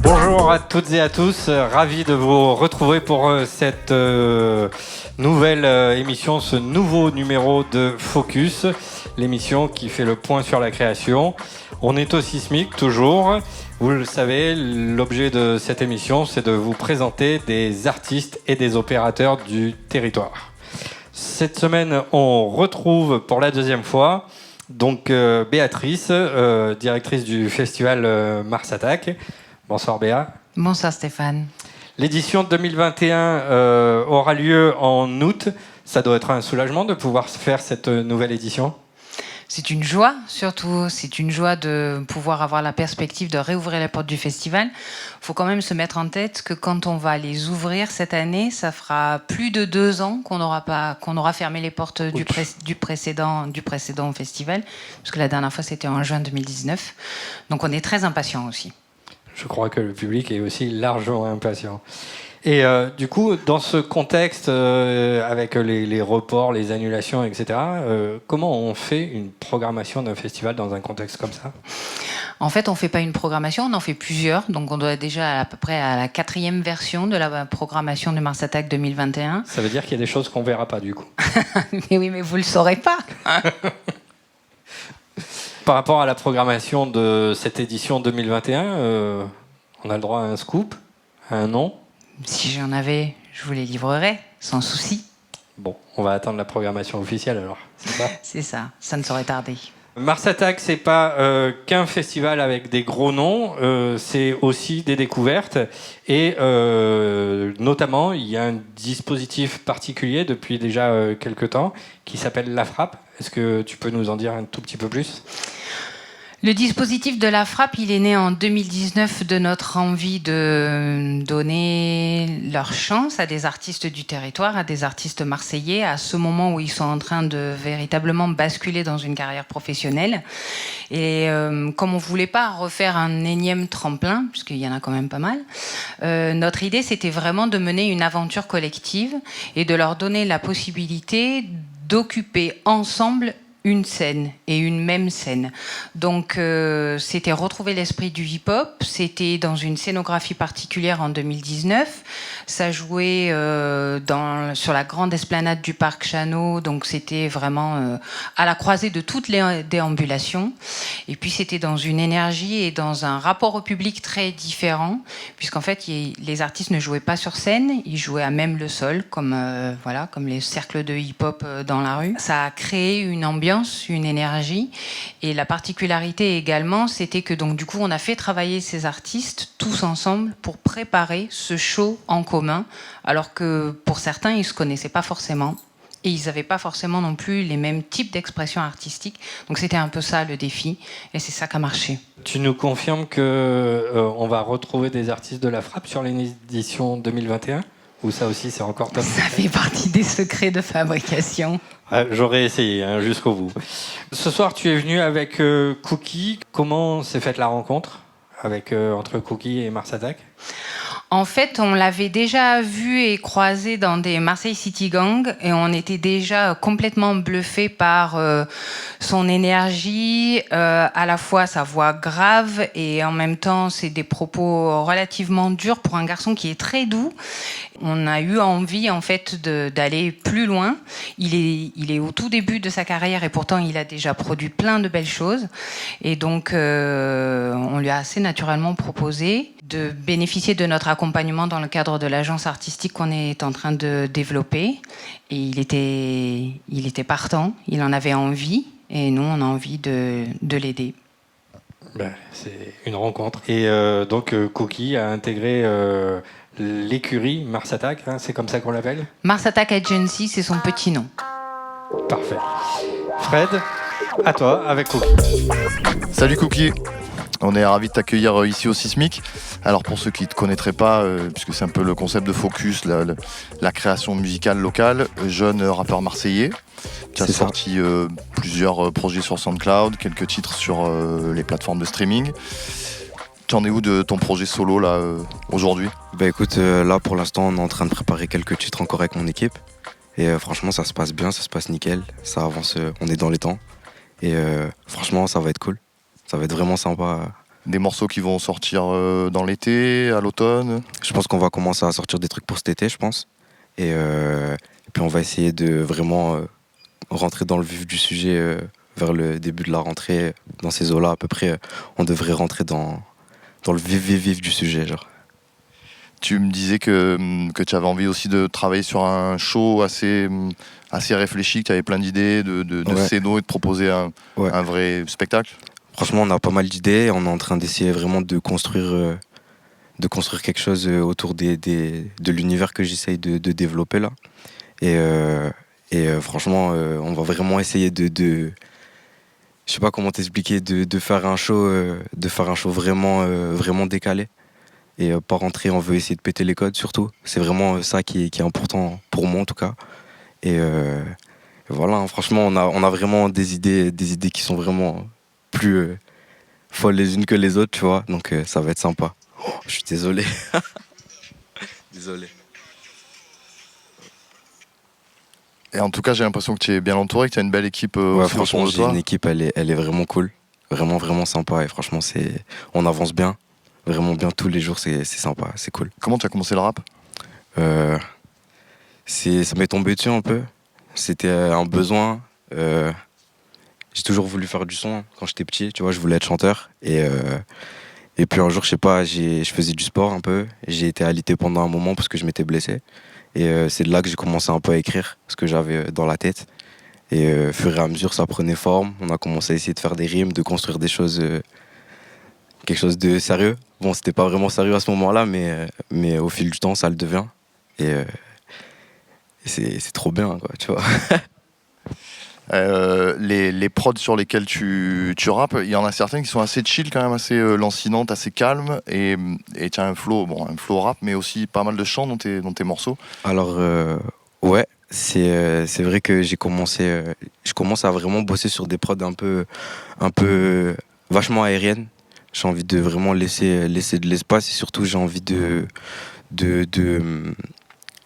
Bonjour à toutes et à tous, ravi de vous retrouver pour cette nouvelle émission, ce nouveau numéro de Focus, l'émission qui fait le point sur la création. On est au Sismic toujours, vous le savez, l'objet de cette émission c'est de vous présenter des artistes et des opérateurs du territoire. Cette semaine on retrouve pour la deuxième fois donc Béatrice, directrice du festival Mars Attack. Bonsoir Béa. Bonsoir Stéphane. L'édition 2021 aura lieu en août. Ça doit être un soulagement de pouvoir faire cette nouvelle édition. C'est une joie, surtout. C'est une joie de pouvoir avoir la perspective de réouvrir les portes du festival. Il faut quand même se mettre en tête que quand on va les ouvrir cette année, ça fera plus de 2 ans qu'on aura fermé les portes du précédent festival, parce que la dernière fois c'était en juin 2019. Donc on est très impatients aussi. Je crois que le public est aussi largement impatient. Et du coup, dans ce contexte, avec les reports, les annulations, etc., comment on fait une programmation d'un festival dans un contexte comme ça ? En fait, on ne fait pas une programmation, on en fait plusieurs. Donc on doit déjà à peu près à la 4e version de la programmation de Mars Attack 2021. Ça veut dire qu'il y a des choses qu'on ne verra pas du coup. Mais oui, mais vous ne le saurez pas. Par rapport à la programmation de cette édition 2021, on a le droit à un scoop, à un nom. Si j'en avais, je vous les livrerais, sans souci. Bon, on va attendre la programmation officielle alors, c'est ça ? C'est ça, ça ne saurait tarder. Mars Attack, c'est pas qu'un festival avec des gros noms, c'est aussi des découvertes. Et notamment, il y a un dispositif particulier depuis déjà quelques temps qui s'appelle La Frappe. Est-ce que tu peux nous en dire un tout petit peu plus ? Le dispositif de La Frappe, il est né en 2019 de notre envie de donner leur chance à des artistes du territoire, à des artistes marseillais, à ce moment où ils sont en train de véritablement basculer dans une carrière professionnelle. Et comme on ne voulait pas refaire un énième tremplin, puisqu'il y en a quand même pas mal, notre idée, c'était vraiment de mener une aventure collective et de leur donner la possibilité d'occuper ensemble une scène et une même scène. Donc c'était retrouver l'esprit du hip-hop, c'était dans une scénographie particulière en 2019, ça jouait sur la grande esplanade du parc Chano, donc c'était vraiment à la croisée de toutes les déambulations, et puis c'était dans une énergie et dans un rapport au public très différent, puisqu'en fait les artistes ne jouaient pas sur scène, ils jouaient à même le sol, comme les cercles de hip-hop dans la rue. Ça a créé une ambiance, une énergie, et la particularité également, c'était que donc du coup on a fait travailler ces artistes tous ensemble pour préparer ce show en commun, alors que pour certains ils se connaissaient pas forcément et ils n'avaient pas forcément non plus les mêmes types d'expressions artistiques. Donc c'était un peu ça le défi, et c'est ça qui a marché. Tu nous confirmes que on va retrouver des artistes de La Frappe sur l'édition 2021 ? Ou ça aussi c'est encore top ? Ça fait partie des secrets de fabrication. J'aurais essayé jusqu'au bout. Ce soir, tu es venu avec Cookie. Comment s'est faite la rencontre entre Cookie et Mars Attack ? En fait, on l'avait déjà vu et croisé dans des Marseille City Gang, et on était déjà complètement bluffé par son énergie, à la fois sa voix grave et en même temps c'est des propos relativement durs pour un garçon qui est très doux. On a eu envie en fait d'aller plus loin. Il est au tout début de sa carrière et pourtant il a déjà produit plein de belles choses, et donc on lui a assez naturellement proposé de bénéficier de notre accompagnement dans le cadre de l'agence artistique qu'on est en train de développer. Et il était partant, il en avait envie, et nous, on a envie de l'aider. C'est une rencontre. Et donc, Cookie a intégré l'écurie Mars Attack, c'est comme ça qu'on l'appelle ? Mars Attack Agency, c'est son petit nom. Parfait. Fred, à toi, avec Cookie. Salut Cookie. On est ravis de t'accueillir ici au Sismic. Alors pour ceux qui ne te connaîtraient pas, puisque c'est un peu le concept de Focus, la création musicale locale, jeune rappeur marseillais. Tu as sorti plusieurs projets sur SoundCloud, quelques titres sur les plateformes de streaming. Tu en es où de ton projet solo là aujourd'hui? Bah écoute, là pour l'instant on est en train de préparer quelques titres encore avec mon équipe. Et franchement ça se passe bien, ça se passe nickel, ça avance, on est dans les temps. Et franchement ça va être cool, ça va être vraiment sympa. Des morceaux qui vont sortir dans l'été, à l'automne? Je pense qu'on va commencer à sortir des trucs pour cet été, je pense. Et puis on va essayer de vraiment rentrer dans le vif du sujet vers le début de la rentrée. Dans ces eaux-là à peu près, on devrait rentrer dans le vif du sujet, genre. Tu me disais que tu avais envie aussi de travailler sur un show assez réfléchi, que tu avais plein d'idées, de Ouais. scénos et de proposer un vrai spectacle. Franchement, on a pas mal d'idées. On est en train d'essayer vraiment de construire quelque chose autour de l'univers que j'essaye de développer là. Et franchement, on va vraiment essayer je sais pas comment t'expliquer, de faire un show vraiment, vraiment décalé. Et pas rentrer, on veut essayer de péter les codes surtout. C'est vraiment ça qui est important pour moi en tout cas. Et voilà, hein, franchement, on a vraiment des idées qui sont vraiment plus folles les unes que les autres, tu vois. Donc ça va être sympa. Oh, je suis désolé. Désolé. Et en tout cas, j'ai l'impression que tu es bien entouré, que tu as une belle équipe Ouais, aussi franchement, autour de j'ai toi. une équipe, elle est vraiment cool. Vraiment, vraiment sympa. Et franchement, on avance bien. Vraiment bien tous les jours, c'est sympa, c'est cool. Comment tu as commencé le rap? Ça m'est tombé dessus un peu. C'était un besoin. J'ai toujours voulu faire du son quand j'étais petit, tu vois, je voulais être chanteur. Et puis un jour, je sais pas, je faisais du sport un peu. J'ai été alité pendant un moment parce que je m'étais blessé. Et c'est de là que j'ai commencé un peu à écrire ce que j'avais dans la tête. Et au fur et à mesure, ça prenait forme. On a commencé à essayer de faire des rimes, de construire des choses, quelque chose de sérieux. Bon, c'était pas vraiment sérieux à ce moment-là, mais au fil du temps, ça le devient. Et c'est trop bien, quoi, tu vois. Les prods sur lesquels tu rappes, il y en a certaines qui sont assez chill quand même, assez lancinantes, assez calmes, et tu as un flow rap, mais aussi pas mal de chants dans tes morceaux. Alors, ouais, c'est vrai que je commence à vraiment bosser sur des prods un peu vachement aériennes. J'ai envie de vraiment laisser de l'espace, et surtout j'ai envie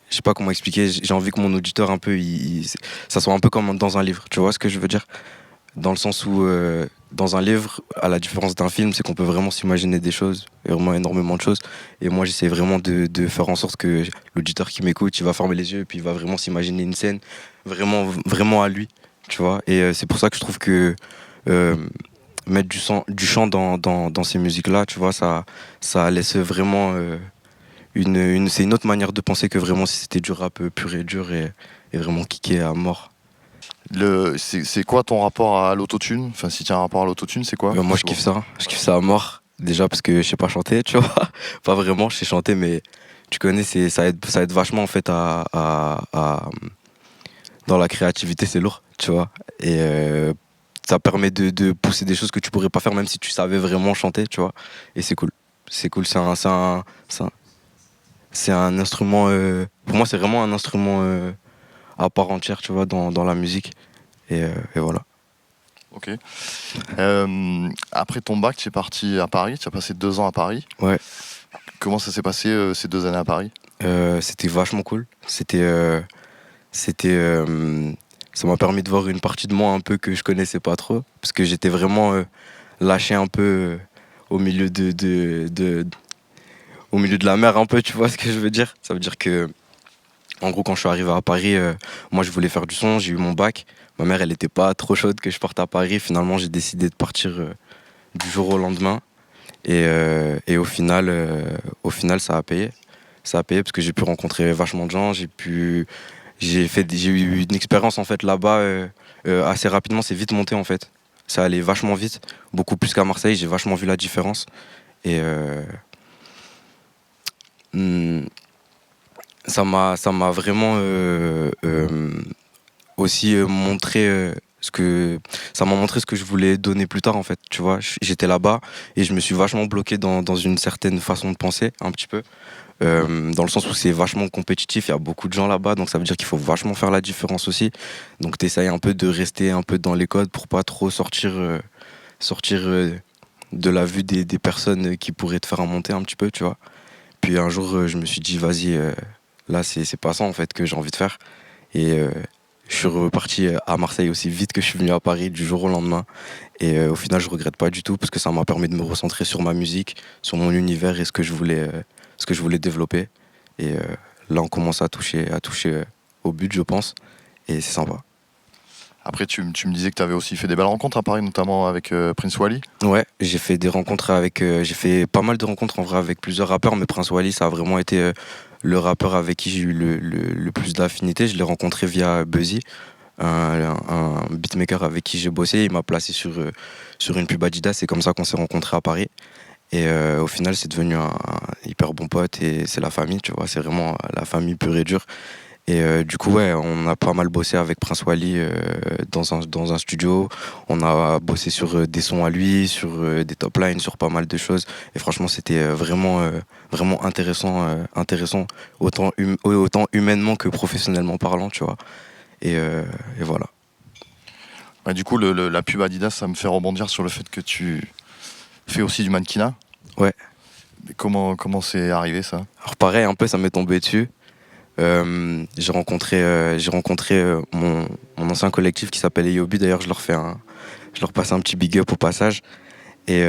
je sais pas comment expliquer, j'ai envie que mon auditeur un peu, ça soit un peu comme dans un livre, tu vois ce que je veux dire? Dans le sens où, dans un livre, à la différence d'un film, c'est qu'on peut vraiment s'imaginer des choses, et vraiment énormément de choses. Et moi, j'essaie vraiment de faire en sorte que l'auditeur qui m'écoute, il va fermer les yeux, et puis il va vraiment s'imaginer une scène vraiment, vraiment à lui, tu vois? Et c'est pour ça que je trouve que mettre du chant dans ces musiques-là, tu vois, ça laisse vraiment... c'est une autre manière de penser que vraiment si c'était du rap pur et dur et vraiment kické à mort. C'est quoi ton rapport à l'autotune? Enfin, si tu as un rapport à l'autotune, c'est quoi? Moi je kiffe ça à mort. Déjà parce que je sais pas chanter, tu vois. Pas vraiment, je sais chanter, mais tu connais, ça aide vachement en fait dans la créativité, c'est lourd, tu vois. Et ça permet de pousser des choses que tu pourrais pas faire même si tu savais vraiment chanter, tu vois. Et c'est cool. C'est cool, c'est un instrument, pour moi c'est vraiment un instrument à part entière, tu vois, dans la musique. Et voilà. Ok. Après ton bac, tu es parti à Paris, tu as passé 2 ans à Paris. Ouais. Comment ça s'est passé ces 2 années à Paris? C'était vachement cool. Ça m'a permis de voir une partie de moi un peu que je connaissais pas trop, parce que j'étais vraiment lâché un peu au milieu au milieu de la mer un peu, tu vois ce que je veux dire? Ça veut dire que, en gros, quand je suis arrivé à Paris, moi je voulais faire du son, j'ai eu mon bac. Ma mère, elle était pas trop chaude que je parte à Paris. Finalement, j'ai décidé de partir du jour au lendemain. Et au final, ça a payé. Ça a payé parce que j'ai pu rencontrer vachement de gens. J'ai eu une expérience en fait là-bas assez rapidement. C'est vite monté en fait. Ça allait vachement vite, beaucoup plus qu'à Marseille. J'ai vachement vu la différence. Et ça m'a vraiment aussi montré ça m'a montré ce que je voulais donner plus tard en fait, tu vois. J'étais là-bas et je me suis vachement bloqué dans une certaine façon de penser un petit peu, dans le sens où c'est vachement compétitif, il y a beaucoup de gens là-bas, donc ça veut dire qu'il faut vachement faire la différence aussi. Donc t'essayes un peu de rester un peu dans les codes pour pas trop sortir de la vue des personnes qui pourraient te faire remonter un petit peu, tu vois. Puis un jour, je me suis dit, vas-y, là, c'est pas ça en fait que j'ai envie de faire. Et je suis reparti à Marseille aussi vite que je suis venu à Paris du jour au lendemain. Et au final, je regrette pas du tout parce que ça m'a permis de me recentrer sur ma musique, sur mon univers et ce que je voulais développer. Et là, on commence à toucher au but, je pense. Et c'est sympa. Après, tu me disais que tu avais aussi fait des belles rencontres à Paris, notamment avec Prince Wally. Ouais, j'ai fait des rencontres j'ai fait pas mal de rencontres en vrai avec plusieurs rappeurs, mais Prince Wally, ça a vraiment été le rappeur avec qui j'ai eu le plus d'affinité. Je l'ai rencontré via Buzzy, un beatmaker avec qui j'ai bossé. Il m'a placé sur une pub Adidas, c'est comme ça qu'on s'est rencontrés à Paris. Et au final, c'est devenu un hyper bon pote et c'est la famille, tu vois, c'est vraiment la famille pure et dure. Et du coup, ouais, on a pas mal bossé avec Prince Wally dans un studio. On a bossé sur des sons à lui, sur des top lines, sur pas mal de choses. Et franchement, c'était vraiment intéressant, autant humainement que professionnellement parlant, tu vois. Et voilà. Bah, du coup, la pub Adidas, ça me fait rebondir sur le fait que tu fais aussi du mannequinat. Ouais. Mais comment c'est arrivé ça? Alors pareil, un peu, ça m'est tombé dessus. J'ai rencontré mon ancien collectif qui s'appelle Eyobi. D'ailleurs, je leur passe un petit big up au passage. Et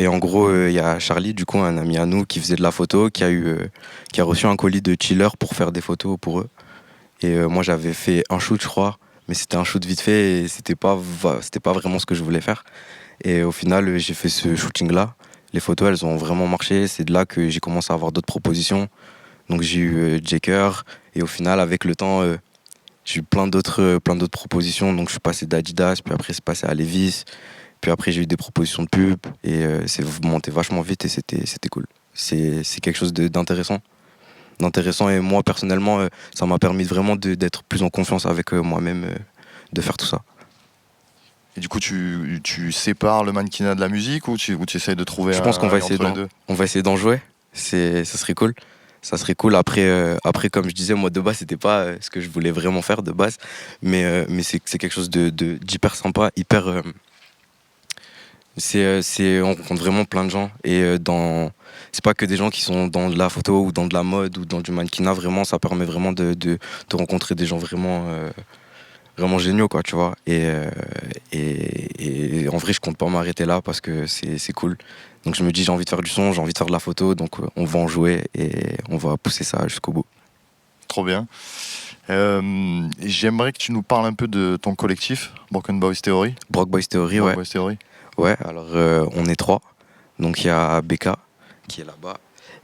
en gros, il y a Charlie, du coup, un ami à nous, qui faisait de la photo, qui a reçu un colis de chiller pour faire des photos pour eux. Et moi, j'avais fait un shoot, je crois, mais c'était un shoot vite fait et c'était pas vraiment ce que je voulais faire. Et au final, j'ai fait ce shooting-là. Les photos, elles ont vraiment marché. C'est de là que j'ai commencé à avoir d'autres propositions. Donc j'ai eu Jaker et au final avec le temps j'ai eu plein d'autres propositions. Donc je suis passé d'Adidas, puis après c'est passé à Levi's, puis après j'ai eu des propositions de pub et c'est monté vachement vite et c'était cool. C'est quelque chose d'intéressant et moi personnellement ça m'a permis vraiment d'être plus en confiance avec moi-même, de faire tout ça. Et du coup, tu sépares le mannequinat de la musique ou tu essayes de trouver Je pense qu'on va essayer d'en jouer. Ça serait cool. Ça serait cool. Après, comme je disais, moi de base, c'était pas ce que je voulais vraiment faire de base, mais c'est quelque chose d'hyper sympa, hyper. On rencontre vraiment plein de gens et c'est pas que des gens qui sont dans de la photo ou dans de la mode ou dans du mannequinat. Vraiment, ça permet vraiment de rencontrer des gens vraiment géniaux, quoi, tu vois. Et en vrai, je compte pas m'arrêter là parce que c'est cool. Donc je me dis, j'ai envie de faire du son, j'ai envie de faire de la photo, donc on va en jouer et on va pousser ça jusqu'au bout. Trop bien. J'aimerais que tu nous parles un peu de ton collectif, Broken Boys Theory. Brock Boys Theory, ouais. Boys Theory. Ouais, alors on est 3. Donc il y a BK qui est là-bas,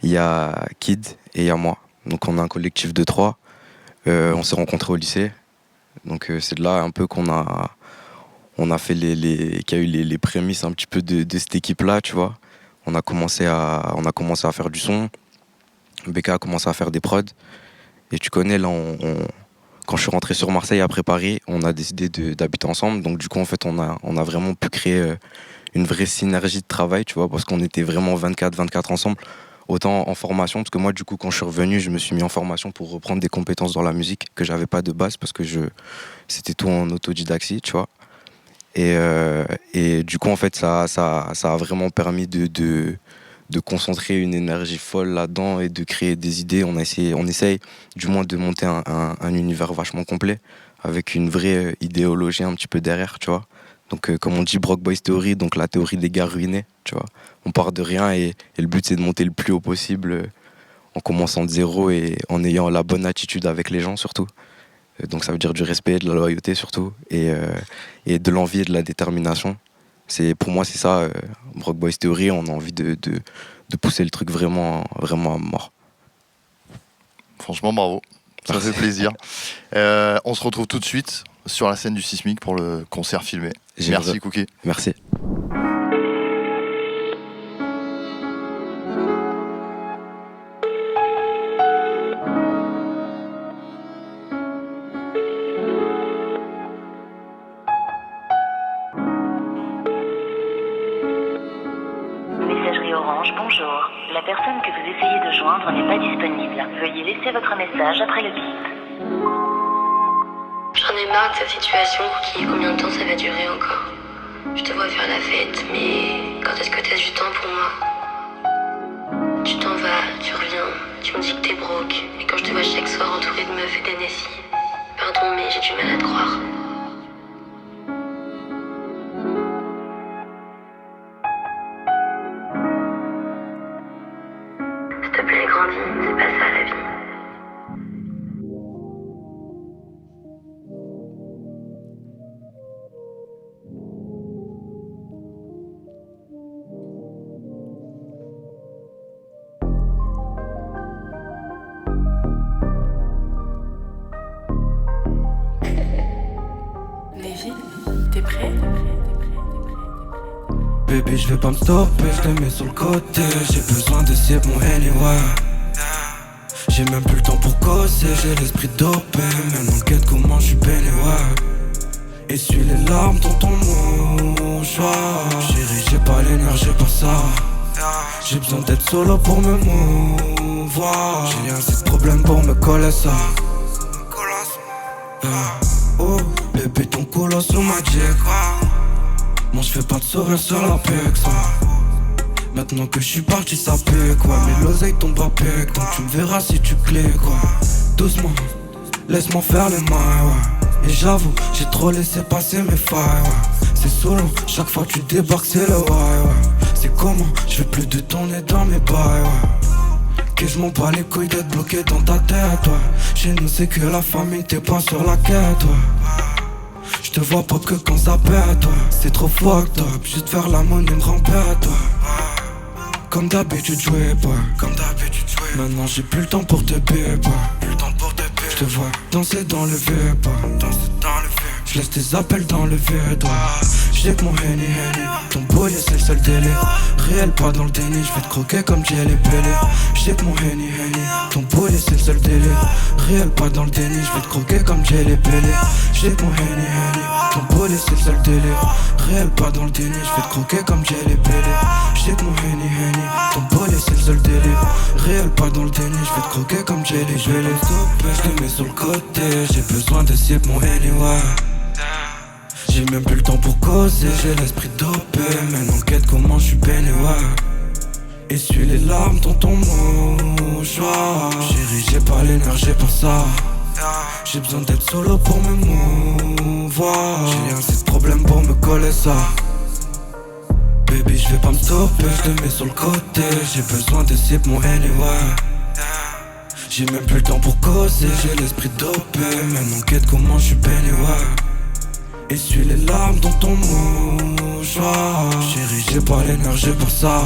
il y a Kid et il y a moi. Donc on a un collectif de 3. On s'est rencontrés au lycée. Donc c'est de là un peu qu'on a fait qu'il y a eu les prémices un petit peu de cette équipe-là, tu vois. On a commencé à faire du son. BK a commencé à faire des prods. Et tu connais, là, quand je suis rentré sur Marseille après Paris, on a décidé d'habiter ensemble. Donc du coup, en fait, on a vraiment pu créer une vraie synergie de travail, tu vois, parce qu'on était vraiment 24 ensemble. Autant en formation, parce que moi, du coup, quand je suis revenu, je me suis mis en formation pour reprendre des compétences dans la musique que j'avais pas de base, parce que c'était tout en autodidactie, tu vois. Et du coup, en fait, ça a vraiment permis de concentrer une énergie folle là-dedans et de créer des idées. On essaye du moins de monter un univers vachement complet avec une vraie idéologie un petit peu derrière, tu vois. Donc, comme on dit, Brock Boys Theory, donc la théorie des gars ruinés, tu vois. On part de rien et le but, c'est de monter le plus haut possible en commençant de zéro et en ayant la bonne attitude avec les gens, surtout. Donc ça veut dire du respect, de la loyauté surtout, et de l'envie et de la détermination. Pour moi, c'est ça, Brock Boys Theory. On a envie de pousser le truc vraiment à mort. Franchement, bravo. Ça fait plaisir. On se retrouve tout de suite sur la scène du Sismic pour le concert filmé. Merci, Cookie. Merci. Bonjour. La personne que vous essayez de joindre n'est pas disponible. Veuillez laisser votre message après le bip. J'en ai marre de cette situation. Combien de temps ça va durer encore? Je te vois faire la fête, mais quand est-ce que t'as du temps pour moi? Tu t'en vas, tu reviens, tu me dis que t'es broke. Et quand je te vois chaque soir entourée de meufs et d'NSI, pardon, mais j'ai du mal à te croire. S'il te plaît, grandis, c'est pas ça la vie. Lévi, t'es prêt? Baby, je vais pas me stopper, je le mets sur le côté. J'ai besoin de cible, mon anyway. J'ai même plus le temps pour causer, j'ai l'esprit dopé. Maintenant quête comment je suis béni, ouais. Essuie les larmes dans ton mouchoir. Chérie, j'ai pas l'énergie pour ça. J'ai besoin d'être solo pour me mouvoir. J'ai assez de problèmes pour me coller ça. Oh, bébé, ton colosse sur ma dick. Moi je fais pas de sourire sur la PX. Maintenant que je suis parti ça pue quoi. Mais l'oseille tombe à pique. Donc tu me verras si tu cliques quoi. Doucement, laisse-moi faire les mailles ouais. Et j'avoue, j'ai trop laissé passer mes failles ouais. C'est solo, chaque fois que tu débarques c'est le why ouais. C'est comment, je veux plus de tourner dans mes bails ouais. Que je m'en bats les couilles d'être bloqué dans ta tête ouais. Chez nous c'est que la famille, t'es pas sur la quête ouais. Je te vois pop que quand ça pète ouais. C'est trop fucked up, juste faire la monnaie me rend bête ouais. Comme d'habitude jouer pas, comme d'habitude jouer. Maintenant j'ai plus le temps pour te bébé. Je te vois danser dans le vieux pas. Je laisse tes appels dans le vide ouais. J'ai que mon henny. Ton boy c'est le seul délai. Réel pas dans le déni, je vais te croquer comme Jelly Belly. J'ai que mon henny. Ton boy c'est le seul délai. Réel pas dans le déni, je vais te croquer comme Jelly Belly. J'ai que mon henny. Ton boy c'est le seul délai. Réel pas dans le déni, je vais te croquer comme Jelly Belly. J'ai que mon henny. Ton boy c'est le seul délai. Réel pas dans le déni, je vais te croquer comme Jelly Belly. Je te mets sur le côté, j'ai besoin de cible mon henny ouais. J'ai même plus le temps pour causer, j'ai l'esprit dopé. Maintenant quête comment je suis béni ouais. Essuie les larmes dans ton mouchoir. Chérie j'ai pas l'énergie pour ça. J'ai besoin d'être solo pour me mouvoir. J'ai assez de problèmes pour me coller ça. Baby je vais pas me stopper, je te mets sur le côté. J'ai besoin de cible mon anyway. J'ai même plus le temps pour causer, j'ai l'esprit dopé. Maintenant quête comment je suis béni ouais. Essuie les larmes dans ton mouchoir. Chérie j'ai pas l'énergie pour ça.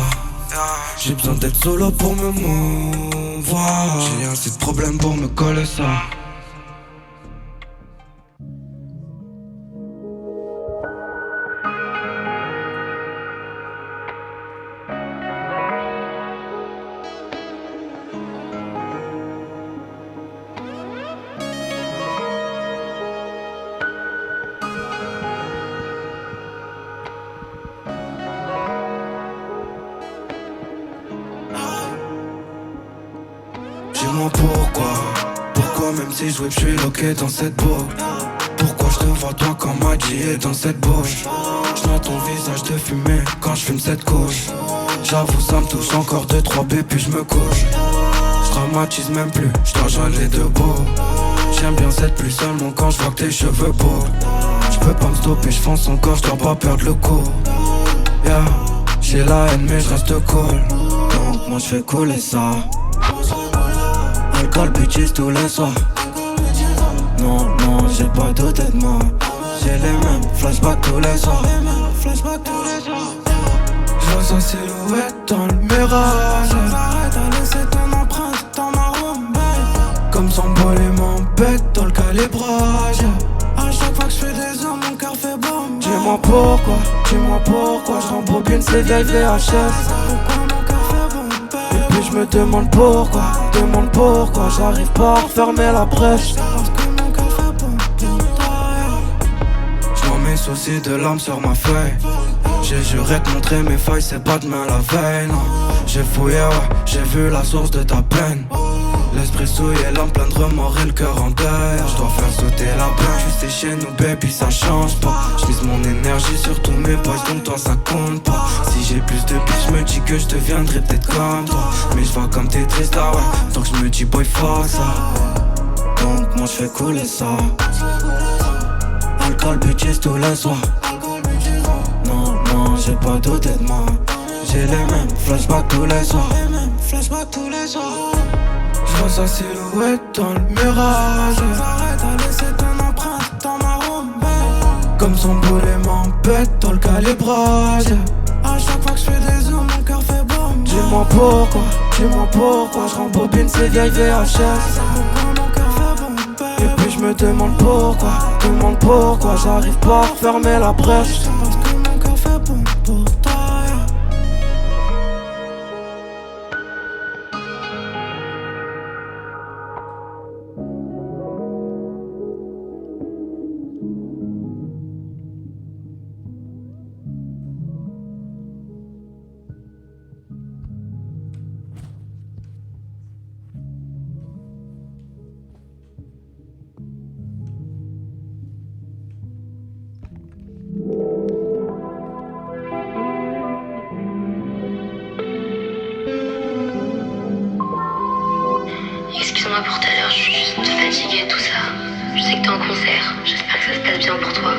J'ai besoin d'être solo pour me mouvoir. J'ai assez de problèmes pour me coller ça. Dis-moi pourquoi même si je whip, je suis loqué dans cette boucle. Pourquoi je te vois toi quand Maggie est dans cette bouche. J'entends ton visage de fumée quand je fume cette couche. J'avoue ça me touche encore 2-3 B puis je me couche. Je dramatise même plus, je dois joindre les deux bouts. J'aime bien cette pluie seulement quand je vois que tes cheveux beaux. Je peux pas me stopper, je fonce encore, je dois pas perdre le coup. Yeah, j'ai la haine mais je reste cool. Donc moi je fais couler ça. Alcool bitches tous les soirs. Non, j'ai pas douté de moi. J'ai les mêmes flashbacks tous les soirs. Je vois sa silhouette dans le mirage. T'as laissé ton empreinte dans ma room. Comme son bol et m'embête dans le calibrage. À chaque fois que je fais des heures, mon cœur fait bombe. Dis-moi pourquoi je rembobine ces vieilles VHS. Je me demande pourquoi j'arrive pas à refermer la brèche. J'm'en mets soucis de l'âme sur ma feuille. J'ai juré de montrer mes failles, c'est pas demain la veille, non. J'ai fouillé, ouais, j'ai vu la source de ta peine. L'esprit souillé, l'âme plein de remords et le cœur en deuil. Je dois faire sauter la plaque, tu sais chez nous baby ça change pas. Je mise mon énergie sur tous mes boys donc toi ça compte pas. Si j'ai plus de bitch, je me dis que je deviendrai peut-être comme toi. Mais je vois comme t'es triste là ouais, donc je me dis boy fuck ça. Donc moi je fais couler ça. Alcool bitches tous les soirs. Non, non, j'ai pas douté de moi. J'ai les mêmes flashbacks tous les soirs. J'vois sa silhouette dans le mirage. Arrête à laisser ton empreinte dans ma room. Comme son boulet m'embête dans le calibrage. À chaque fois que j'fais des zooms, mon cœur fait boum. Dis-moi pourquoi j'rembobine ces vieilles VHS. Et puis je me demande pourquoi j'arrive pas à refermer la brèche. Parce que mon cœur fait boum pour toi. Excuse-moi pour tout à l'heure, je suis juste fatiguée, tout ça. Je sais que t'es en concert, j'espère que ça se passe bien pour toi.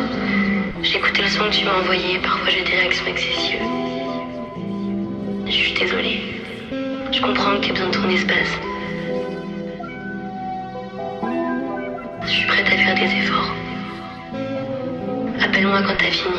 J'ai écouté le son que tu m'as envoyé, parfois j'ai des réactions excessives. Je suis désolée. Je comprends que t'aies besoin de ton espace. Je suis prête à faire des efforts. Appelle-moi quand t'as fini.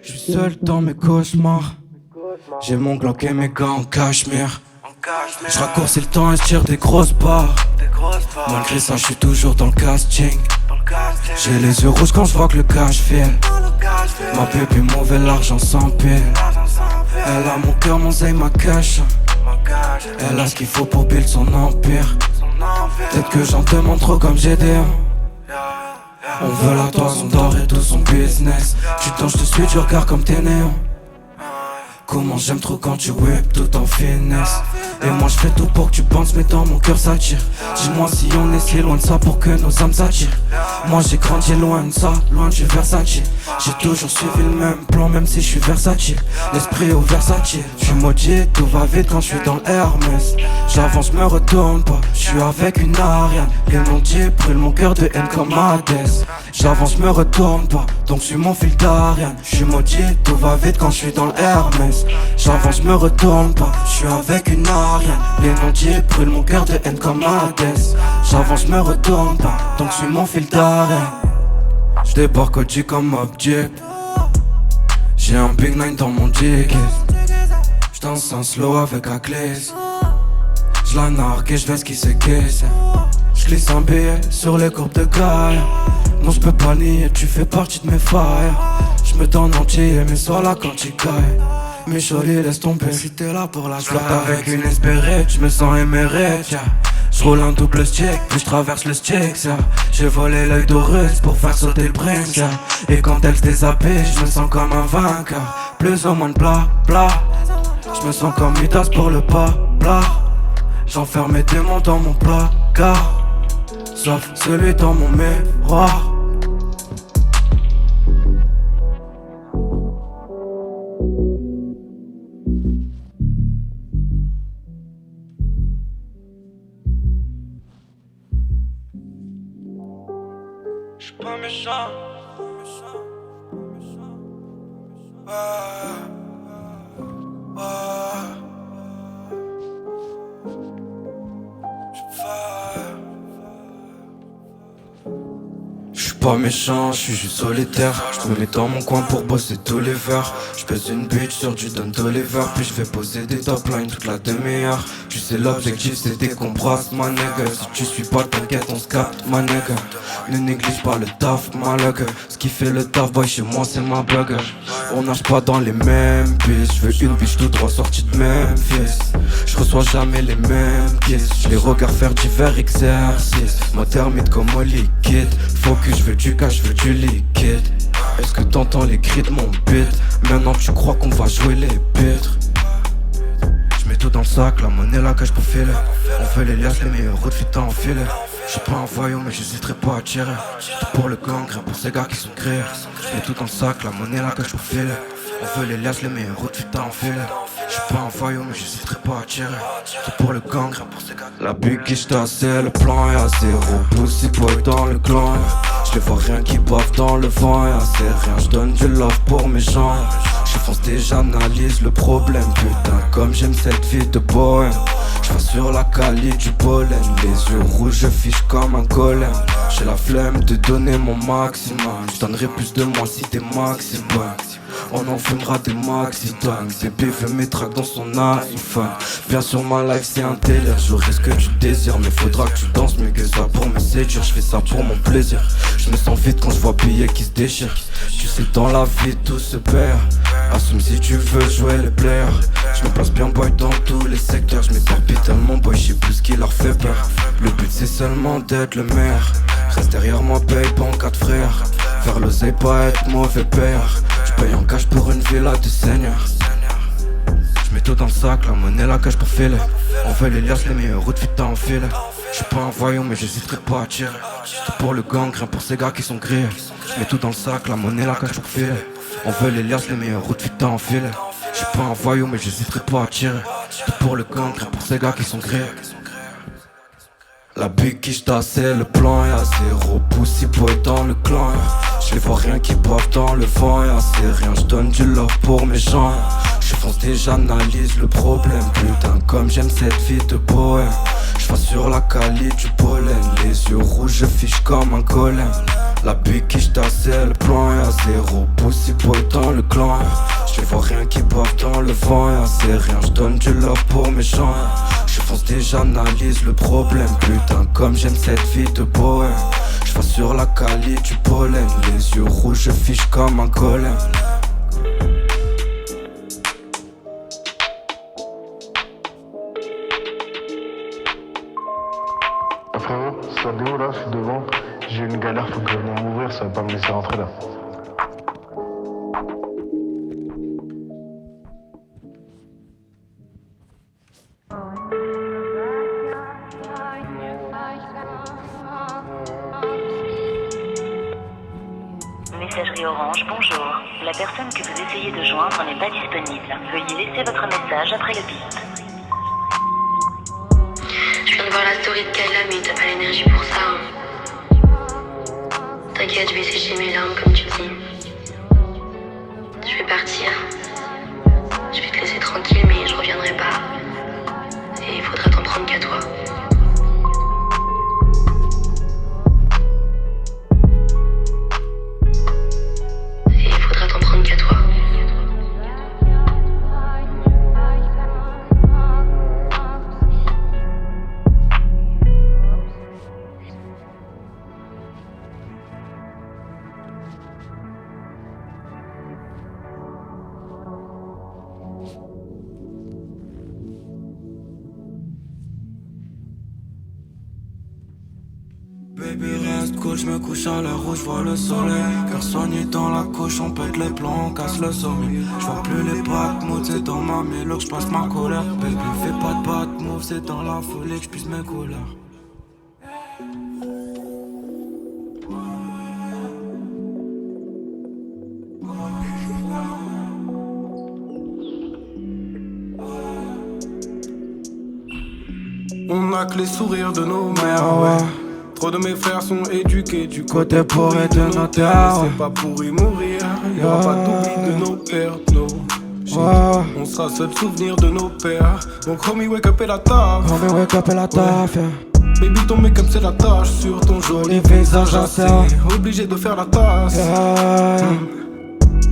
Je suis seul dans mes cauchemars. J'ai mon Glock et mes gants en cachemire. Je raccourcis le temps et je tire des grosses barres. Malgré ça je suis toujours dans le casting. J'ai les yeux rouges quand je vois que le cash file. Ma bébé mauvais, l'argent s'empile. Elle a mon cœur, mon zay, ma cash. Elle a ce qu'il faut pour build son empire. Peut-être que j'en demande trop comme Gédéon. On veut la toison d'or et tout son business. Tu tends, je te suis, tu regardes comme t'es néon. Comment j'aime trop quand tu whip tout en finesse. Et moi je fais tout pour que tu penses, mais dans mon cœur ça tire. Dis-moi si on est si loin de ça pour que nos âmes s'attirent. Moi j'ai grandi loin de ça, loin du versatile. J'ai toujours suivi le même plan même si je suis versatile. L'esprit au versatile. Je suis maudit, tout va vite quand je suis dans Hermès. J'avance, me retourne pas, je suis avec une Ariane. Les non-dits brûlent mon cœur de haine comme Hadès. J'avance, me retourne pas, donc suis mon fil d'Ariane. Je suis maudit, tout va vite quand je suis dans Hermès. J'avance, me retourne pas, je suis avec une Ariane. Les non-dits brûlent mon cœur de haine comme Hadès. J'avance, me retourne pas, donc suis mon fil d'Ariane. J'débarque au G comme object. J'ai un Big 9 dans mon ticket. J'danse en slow avec la glisse. J'la nargue et j'vais esquisser. J'glisse un billet sur les courbes de Gaïa. Non j'peux pas nier, tu fais partie de mes failles. J'me donne entier mais sois là quand tu cailles. Mais jolie laisse tomber si t'es là pour la flotte avec une espérette, j'me sens émérite yeah. J'roule un double stick, puis j'traverse le stick yeah. J'ai volé l'œil d'Horus pour faire sauter le prince yeah. Et quand elle se déshabille, j'me sens comme un vainqueur. Plus ou moins de bla bla. J'me sens comme Midas pour le pas bla. J'enferme mes démons dans mon placard. Sauf celui dans mon miroir. J'suis pas méchant. J'suis pas méchant, je suis juste solitaire. Je me mets dans mon coin pour bosser tous les verres. Je pèse une bitch sur du Don Toliver. Puis je vais poser des top lines toute la demi-heure. Tu sais l'objectif c'était qu'on brasse ma nigga. Si tu suis pas t'inquiète on se capte ma nigga. Ne néglige pas le taf ma lugger. Ce qui fait le taf boy chez moi c'est ma bugger. On nage pas dans les mêmes pistes. Je veux une bitch tout droit sortie de Memphis. Je reçois jamais les mêmes pièces. Je les regarde faire divers exercices. Moi termite comme au liquide. Focus, je veux du cash, je veux du liquide. Est-ce que t'entends les cris de mon beat? Maintenant tu crois qu'on va jouer les pitres. Je mets tout dans le sac, la monnaie la cache pour filer. On fait les liasses, les meilleurs outfits à enfiler. J'suis pas un voyou mais j'hésiterai pas à tirer. Tout pour le gang, rien pour ces gars qui sont créés. Je mets tout dans le sac, la monnaie la cache pour filer. On veut les liasses, les meilleurs outfits à enfiler. J'suis pas un voyou mais j'hésiterai pas à tirer. Tout pour le gang, rien pour ces gars. La bulle qui j'tassais, le plan est à zéro. Pussy boy dans le clan. Je vois rien qui bave dans le vent et assez rien. J'donne du love pour mes gens. Je fonce et j'analyse le problème. Putain comme j'aime cette vie de bohème. Je vais sur la qualité du pollen. Les yeux rouges je fiche comme un golem. J'ai la flemme de donner mon maximum. Je donnerai plus de moi si t'es maximum. On en fumera des maxi tanks. Bébé veut mes tracks dans son iPhone. Bien sûr ma life c'est un délire. J'aurai ce que tu désires. Mais faudra que tu danses mieux que ça pour me séduire. Je fais ça pour mon plaisir. Je me sens vite quand je vois billets qui se déchirent. Tu sais dans la vie tout se perd. Assume si tu veux jouer les players. Je me place bien boy dans tous les secteurs. Je m'éparpille tellement boy, je sais plus ce qui leur fait peur. Le but c'est seulement d'être le meilleur. Reste derrière moi paye pas en cas de frère. Faire l'oseille pas être mauvais père. Je paye en cash pour une villa de seigneur. Je mets tout dans le sac, la monnaie la cache pour filer. On veut les liasses, les meilleurs outfits à enfiler. Je suis pas un voyou mais j'hésiterai pas à tirer. Tout pour le gang, rien pour ces gars qui sont grillés. Je mets tout dans le sac, la monnaie la cache pour filer. On veut les liasses, les meilleurs outfits à enfiler. Je suis pas un voyou mais j'hésiterai pas à tirer. Tout pour le gang, rien pour ces gars qui sont grillés. La big qui j'tassais, le plan est à zéro. Pussy boy dans le clan. Je les vois rien qui boivent dans le vent et assez rien. J'donne du love pour mes gens. Je fonce et j'analyse le problème. Putain comme j'aime cette vie de bohème. Je sur la qualité du pollen. Les yeux rouges je fiche comme un golem. La big qui j'tassais, le plan est à zéro. Pussy boy dans le clan. Je vois rien qui boivent dans le vent et assez rien. J'donne du love pour mes gens. Je fonce et j'analyse le problème. Putain comme j'aime cette vie de bohème. Je sur la qualité du pollen. Les yeux rouges je fiche comme un golem. Frérot, ça de où là, je suis devant. J'ai une galère, faut que je vienne m'ouvrir, ça va pas me laisser rentrer là. Messagerie Orange, bonjour. La personne que vous essayez de joindre n'est pas disponible. Veuillez laisser votre message après le bip. Je viens de voir la story de Kayla, mais t'as pas l'énergie pour ça. Hein. T'inquiète, je vais sécher mes larmes comme tu dis. Je vais partir. Je vais te laisser tranquille, mais je reviendrai pas. Et il faudra t'en prendre qu'à toi. Baby reste cool, je me couche à l'heure où je vois le soleil. Cœur soigné dans la couche, on pète les plans, on casse le sommeil. Je vois plus les bad moods, c'est dans ma mélo que je passe ma colère. Baby fais pas de bad move, c'est dans la folie que je puisse mes couleurs. On a que les sourires de nos mères, ouais. Trop de mes frères sont éduqués du côté pourri de nos terres. C'est pas pour y mourir, y'aura pas d'oubli de nos pertes, no. On sera seul souvenir de nos pères. Donc homie wake up et la taf. Homie wake up et la taf, yeah. Baby, ton make-up c'est la tache sur ton joli visage assez. Obligé de faire la tasse.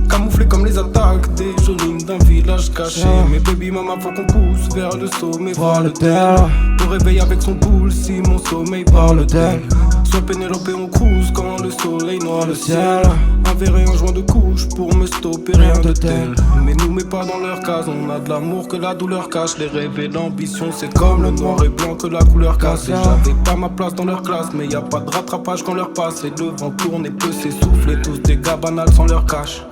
Camouflé comme les attaques des jeunes d'un village caché. Mais baby mama faut qu'on pousse vers le sommet, voir le tel. Te réveille avec son boule si mon sommeil parle d'elle. Soit Pénélope on cruise quand le soleil noie le ciel. Un verre et un joint de couche pour me stopper, rien de tel. Mais nous mets pas dans leur case, on a de l'amour que la douleur cache. Les rêves et l'ambition c'est comme le noir et blanc que la couleur casse. Et j'avais pas ma place dans leur classe, mais y a pas de rattrapage quand leur passe. Et le vent tourne et peut s'essouffler, tous des gars banals sans leur cash.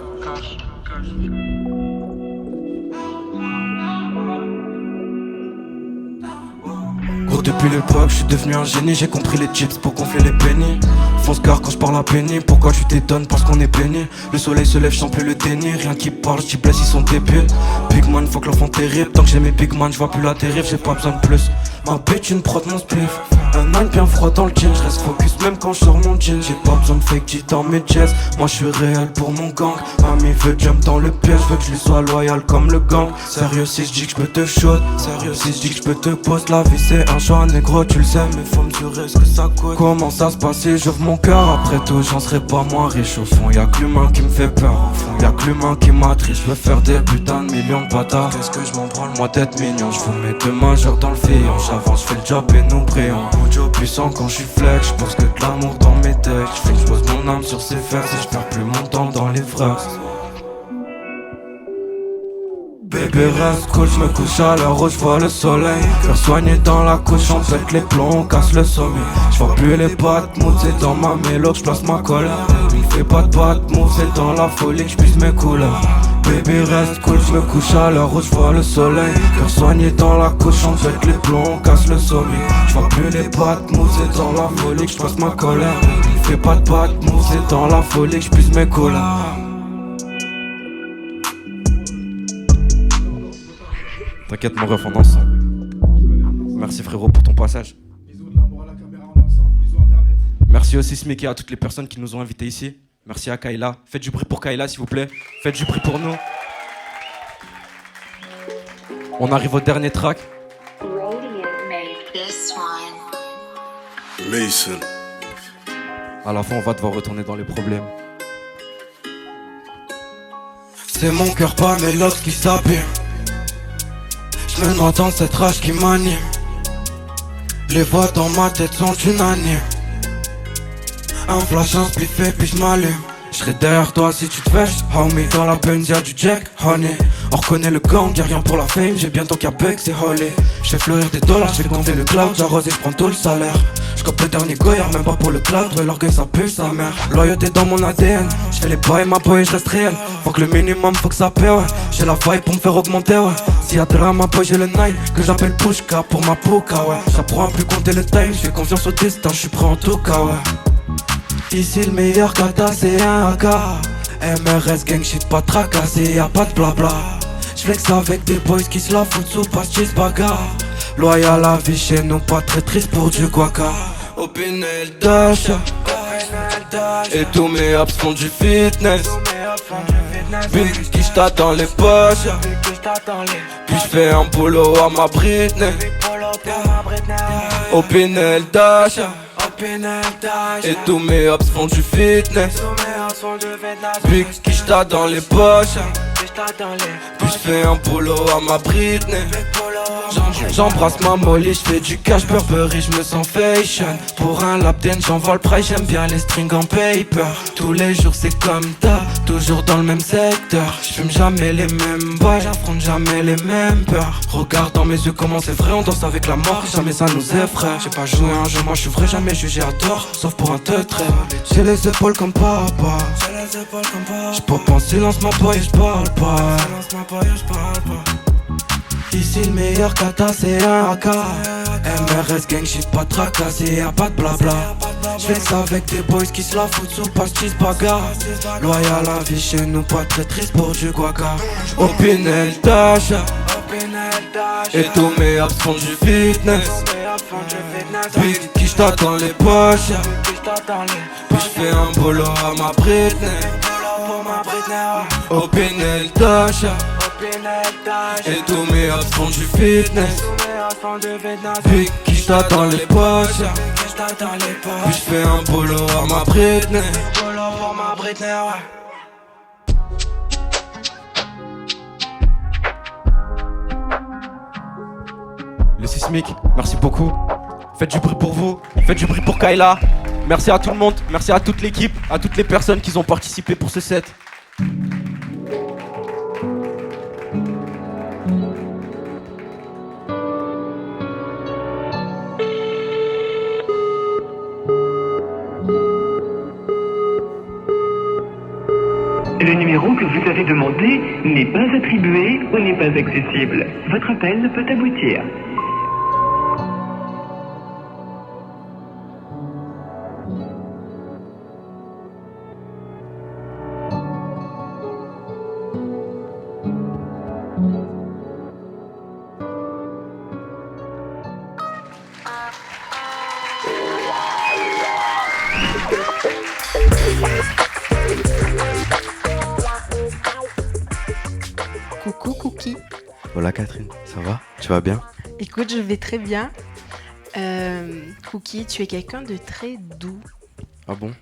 Gros depuis l'époque, je suis devenu un génie, j'ai compris les chips pour gonfler les pennies. Fonce car quand je parle à Penny, pourquoi tu t'étonnes parce qu'on est béni. Le soleil se lève, je sens plus le déni, rien qui parle, j'y blesse, ils sont débiles. Big man, faut que l'enfant terrible, tant que j'ai mes big man, je vois plus la dérive, j'ai pas besoin de plus. Ma bitch, une prod, mon spliff. Un night bien froid dans le jean, je reste focus même quand je sors mon jean. J'ai pas besoin de fake G dans mes jazz, moi je suis réel pour mon gang. Mamie veut jump dans le piège, veut que je lui sois loyal comme le gang. Sérieux si je dis que je peux te shoot, sérieux si je dis que je peux te poste. La vie c'est un choix négro, tu le sais mais faut mesurer ce que ça coûte. Comment ça se passe si j'ouvre mon cœur, après tout j'en serai pas moins riche. Au fond y'a que l'humain qui me fait peur, au fond y'a que l'humain qui m'attriste. Je veux faire des putains de millions de bâtards, qu'est-ce que je m'en branle moi d'être mignon. Je vous mets deux majeurs dans le fillon, j'avance, je fais le job et nous prions. Mojo puissant quand je suis flex, je pense que de l'amour dans mes textes. Je fais que je pose mon âme sur ses fers et je perds plus mon temps dans les phrases. Bébé reste cool, je me couche à l'heure où je vois le soleil. Cœur soigné dans la couche, on pète les plombs, on casse le sommet. Je vois plus les pattes moules, c'est dans ma mélo que je place ma colère. Il fait pas de pattes moules, c'est dans la folie que je puisse mes couleurs. Bébé reste cool, je me couche à l'heure où je vois le soleil. Cœur soigné dans la couche, on pète les plombs, on casse le sommet. Je vois plus les pattes moules, c'est dans la folie que je place ma colère. Il fait pas de pattes moules, c'est dans la folie que je puisse mes couleurs. T'inquiète mon ref, on danse. Merci frérot pour ton passage. Merci aussi Smick et à toutes les personnes qui nous ont invités ici. Merci à Kayla. Faites du bruit pour Kayla s'il vous plaît. Faites du bruit pour nous. On arrive au dernier track. Mason. À la fin on va devoir retourner dans les problèmes. C'est mon cœur pas mes locks qui s'abîment. Je me noie dans cette rage qui m'anime. Les voix dans ma tête sont unanimes. Un flash, un spliff et puis je m'allume. Je serai derrière toi si tu te fâches. Homie, dans la Benz y'a du Jack, honey. On reconnaît le gang, y'a rien pour la fame. J'ai bientôt qu'à bec, c'est holly. J'fais fleurir des dollars, j'fais gonfler le cloud. J'arrose et j'prends tout le salaire. J'cope le dernier goyard, même pas pour le cloud. Ouais, l'orgueil ça pue sa mère. Loyauté dans mon ADN. J'fais les bails, ma boy, j'reste réel. Faut que le minimum, faut que ça paie, ouais. J'ai la vibe pour me faire augmenter, ouais. Si y'a de la ma boy, j'ai le night. Que j'appelle Pushka pour ma pouka, ouais. J'apprends à plus compter le time. J'fais confiance au destin, j'suis prêt en tout cas, ouais. Ici le meilleur kata c'est un AK. MRS gang shit pas tracassé, y'a pas de blabla. J'flex avec des boys qui se la foutent sous pastis bagarre. Loyal à la vie chez nous, pas très triste pour du guaca. Au Pinel Dash et tous mes abs font du fitness. Big qui j't'attends dans les poches. Puis j'fais un boulot à ma Britney. Au Pinel Dash et tous mes hops font du fitness. Big qui j't'attends dans les poches. Puis j'fais un boulot à ma Britney. J'embrasse ma molly, j'fais du cash Burberry, j'me sens fashion. Pour un lap dance j'envoie le price, j'aime bien les strings en paper. Tous les jours c'est comme ça, toujours dans le même secteur. J'fume jamais les mêmes boys, j'affronte jamais les mêmes peurs. Regarde dans mes yeux comment c'est vrai, on danse avec la mort, jamais ça nous effraie. J'ai pas joué un jeu, moi j'suis vrai, jamais jugé à tort, sauf pour un teutré. J'ai les épaules comme papa, j'pop en silence ma boy et j'parle pas. Ici le meilleur kata c'est un AK. MRS gang shit pas tracassé, y'a pas de blabla. J'flex avec des boys qui se la foutent sous pastis bagarre. Loyal à la vie chez nous, pas très triste pour du guaca. Au Pinel Dash et tous mes abs font du fitness. Big qui j't'attends dans les poches. Puis j'fais un boulot à ma Britney. Au Pinel Dash et tous mes abs font du fitness. Big qui je t'attends les poches. Puis je fais un polo à ma Britney. Le Sismic, merci beaucoup. Faites du bruit pour vous, faites du bruit pour Kayla. Merci à tout le monde, merci à toute l'équipe, à toutes les personnes qui ont participé pour ce set. Le numéro que vous avez demandé n'est pas attribué ou n'est pas accessible. Votre appel peut aboutir. Coucou Cookie. Hola Catherine, ça va? Tu vas bien? Écoute, je vais très bien. Cookie, tu es quelqu'un de très doux. Ah bon?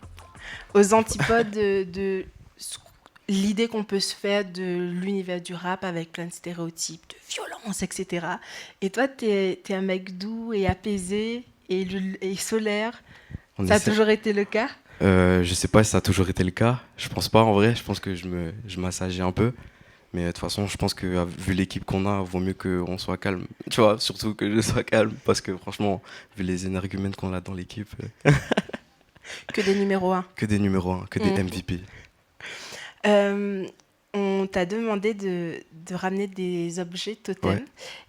Aux antipodes de l'idée qu'on peut se faire de l'univers du rap avec plein de stéréotypes, de violence, etc. Et toi, t'es un mec doux et apaisé et solaire. Ça a toujours été le cas? Je sais pas si ça a toujours été le cas. Je pense pas en vrai. Je pense que je m'assageais un peu. Mais de toute façon, je pense que vu l'équipe qu'on a, vaut mieux qu'on soit calme. Tu vois, surtout que je sois calme. Parce que franchement, vu les énergumènes qu'on a dans l'équipe. Que des numéros 1. Que des numéros 1, que des MVP. On t'a demandé de ramener des objets totems. Ouais.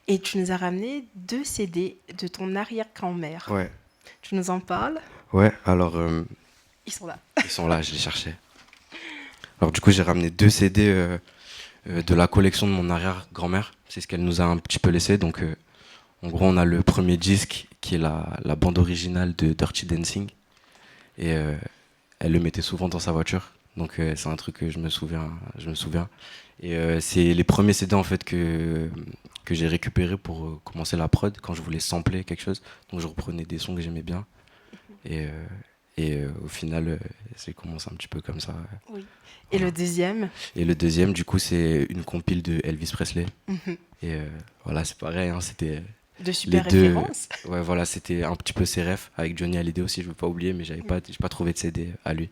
Et tu nous as ramené 2 CD de ton arrière-grand-mère. Ouais. Tu nous en parles? Ouais, alors... Ils sont là. Ils sont là, je les cherchais. Alors du coup, j'ai ramené 2 CD de la collection de mon arrière-grand-mère. C'est ce qu'elle nous a un petit peu laissé. Donc, en gros, on a le premier disque qui est la bande originale de Dirty Dancing. Et elle le mettait souvent dans sa voiture. Donc, c'est un truc que je me souviens. Et c'est les premiers CD en fait que j'ai récupérés pour commencer la prod quand je voulais sampler quelque chose. Donc, je reprenais des sons que j'aimais bien. Et au final, c'est commencé un petit peu comme ça. Oui. Et voilà. Le deuxième, du coup, c'est une compile de Elvis Presley. Mm-hmm. Et voilà, c'est pareil, hein, c'était... De super références. Ouais, voilà, c'était un petit peu ses refs, avec Johnny Hallyday aussi, je ne veux pas oublier, mais j'ai pas trouvé de CD à lui.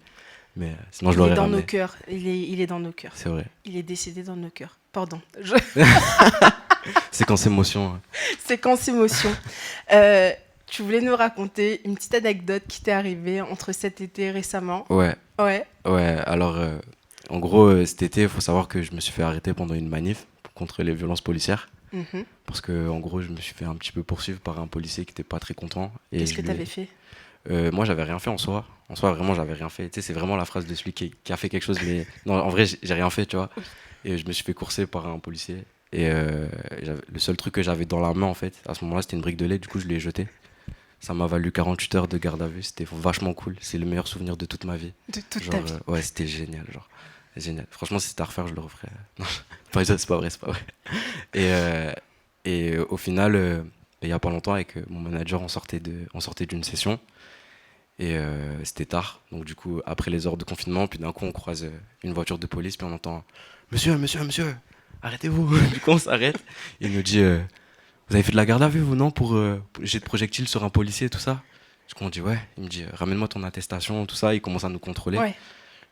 Mais sinon, je l'aurais ramené. Il est dans nos cœurs. Il est dans nos cœurs. C'est vrai. Il est décédé dans nos cœurs. Pardon. Séquence émotion. Hein. Séquence émotion. Tu voulais nous raconter une petite anecdote qui t'est arrivée entre cet été et récemment. Ouais, alors en gros cet été il faut savoir que je me suis fait arrêter pendant une manif contre les violences policières. Mm-hmm. Parce que en gros je me suis fait un petit peu poursuivre par un policier qui n'était pas très content. Qu'est-ce que t'avais fait? Moi j'avais rien fait en soi vraiment j'avais rien fait. Tu sais, c'est vraiment la phrase de celui qui a fait quelque chose, mais non, en vrai j'ai rien fait, tu vois. Et je me suis fait courser par un policier. Et le seul truc que j'avais dans la main en fait à ce moment là c'était une brique de lait, du coup je l'ai jetée. Ça m'a valu 48 heures de garde à vue, c'était vachement cool, c'est le meilleur souvenir de toute ma vie. De toute ta vie. Ouais, c'était génial, genre. Génial. Franchement, si c'était à refaire, je le referais. Non, c'est pas vrai. Et au final, il y a pas longtemps, avec mon manager, on sortait d'une session. Et c'était tard, donc du coup, après les heures de confinement, puis d'un coup, on croise une voiture de police, puis on entend « Monsieur, arrêtez-vous !» Du coup, on s'arrête, et il nous dit vous avez fait de la garde à vue, vous, non, pour jet de projectile sur un policier et tout ça? Du coup, on dit ouais. Il me dit ramène-moi ton attestation, tout ça. Il commence à nous contrôler. Ouais.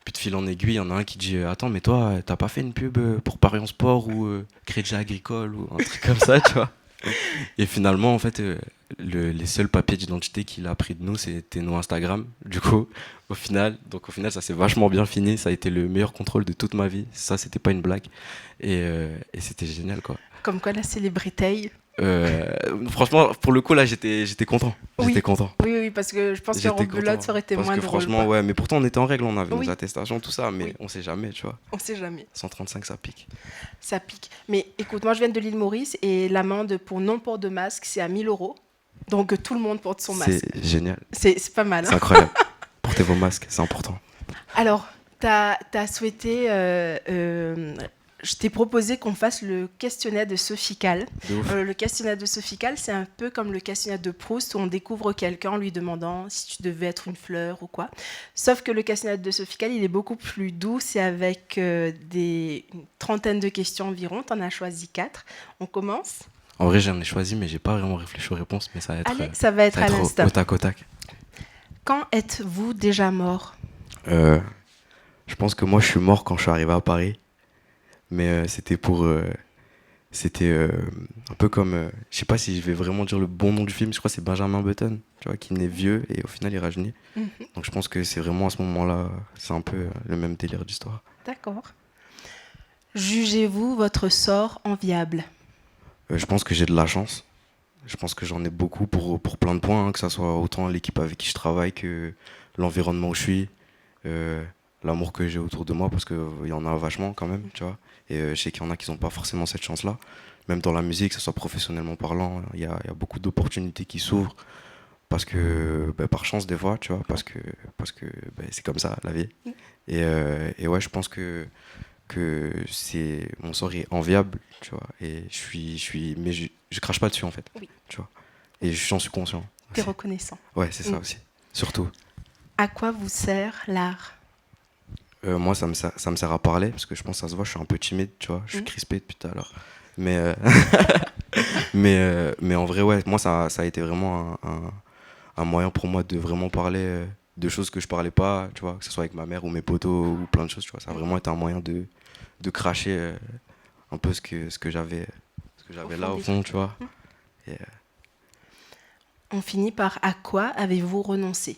Puis de fil en aiguille, il y en a un qui dit attends, mais toi, t'as pas fait une pub pour Paris en Sport ou Crédit Agricole ou un truc comme ça, tu vois? Et finalement, en fait, les seuls papiers d'identité qu'il a pris de nous, c'était nos Instagram. Du coup, au final, ça s'est vachement bien fini. Ça a été le meilleur contrôle de toute ma vie. Ça, c'était pas une blague. Et c'était génial, quoi. Comme quoi, la célébrité. Franchement, pour le coup, là, j'étais content. Oui. J'étais content. Oui, parce que je pense qu'en rebelote, ça aurait été moins drôle. Parce que franchement, ouais, mais pourtant, on était en règle, on avait nos attestations, tout ça, mais on sait jamais, tu vois. On sait jamais. 135, ça pique. Ça pique. Mais écoute, moi, je viens de l'île Maurice et l'amende pour non-port de masque, c'est à 1000 €. Donc, tout le monde porte son masque. C'est génial. C'est pas mal. Hein. C'est incroyable. Portez vos masques, c'est important. Alors, t'as souhaité... je t'ai proposé qu'on fasse le questionnaire de Sophie Calle. Le questionnaire de Sophie Calle, c'est un peu comme le questionnaire de Proust où on découvre quelqu'un en lui demandant si tu devais être une fleur ou quoi. Sauf que le questionnaire de Sophie Calle, il est beaucoup plus doux. C'est avec une trentaine de questions environ. Tu en as choisi 4. On commence ? En vrai, j'en ai choisi, mais j'ai pas vraiment réfléchi aux réponses, mais ça va être. Allez, ça va être à l'instant. Au tac au tac. Quand êtes-vous déjà mort ? Je pense que moi, je suis mort quand je suis arrivé à Paris. Mais c'était un peu comme... je sais pas si je vais vraiment dire le bon nom du film. Je crois que c'est Benjamin Button, tu vois, qui naît vieux et au final, il rajeunit. Donc je pense que c'est vraiment à ce moment-là, c'est un peu le même délire d'histoire. D'accord. Jugez-vous votre sort enviable ? Je pense que j'ai de la chance. Je pense que j'en ai beaucoup pour plein de points, hein, que ça soit autant l'équipe avec qui je travaille que l'environnement où je suis, l'amour que j'ai autour de moi, parce qu'il y en a vachement quand même, tu vois. Et je sais qu'il y en a qui n'ont pas forcément cette chance-là. Même dans la musique, que ce soit professionnellement parlant, il y a beaucoup d'opportunités qui s'ouvrent, parce que, par chance des fois, tu vois, parce que c'est comme ça, la vie. Et ouais, je pense que mon sort est enviable, tu vois, et mais je crache pas dessus en fait, tu vois, et j'en suis conscient. T'es reconnaissant. Ouais, c'est ça aussi, surtout. À quoi vous sert l'art ? Moi, ça me sert à parler, parce que je pense que ça se voit, je suis un peu timide, tu vois, je suis crispé depuis tout à l'heure. Mais en vrai, ouais, moi, ça a été vraiment un moyen pour moi de vraiment parler de choses que je parlais pas, tu vois, que ce soit avec ma mère ou mes potos ou plein de choses, tu vois. Ça a vraiment été un moyen de cracher un peu ce que j'avais là au fond, tu vois. On finit par à quoi avez-vous renoncé ?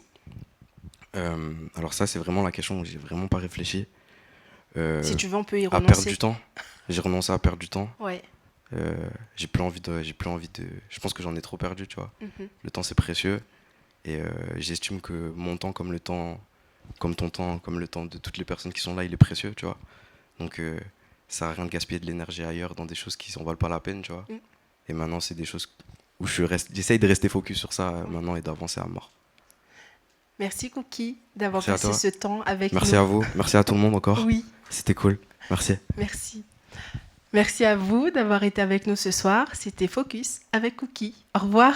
Alors ça, c'est vraiment la question où j'ai vraiment pas réfléchi. Si tu veux, on peut y renoncer. À perdre du temps. J'ai renoncé à perdre du temps. Ouais. J'ai plus envie de. Je pense que j'en ai trop perdu, tu vois. Le temps, c'est précieux. Et j'estime que mon temps, comme ton temps, comme le temps de toutes les personnes qui sont là, il est précieux, tu vois. Donc ça sert à rien de gaspiller de l'énergie ailleurs dans des choses qui en valent pas la peine, tu vois. Et maintenant, c'est des choses où j'essaye de rester focus sur ça maintenant et d'avancer à mort. Merci Cookie d'avoir passé ce temps avec nous. Merci à vous, merci à tout le monde encore. Oui. C'était cool, merci. Merci. Merci à vous d'avoir été avec nous ce soir. C'était Focus avec Cookie. Au revoir.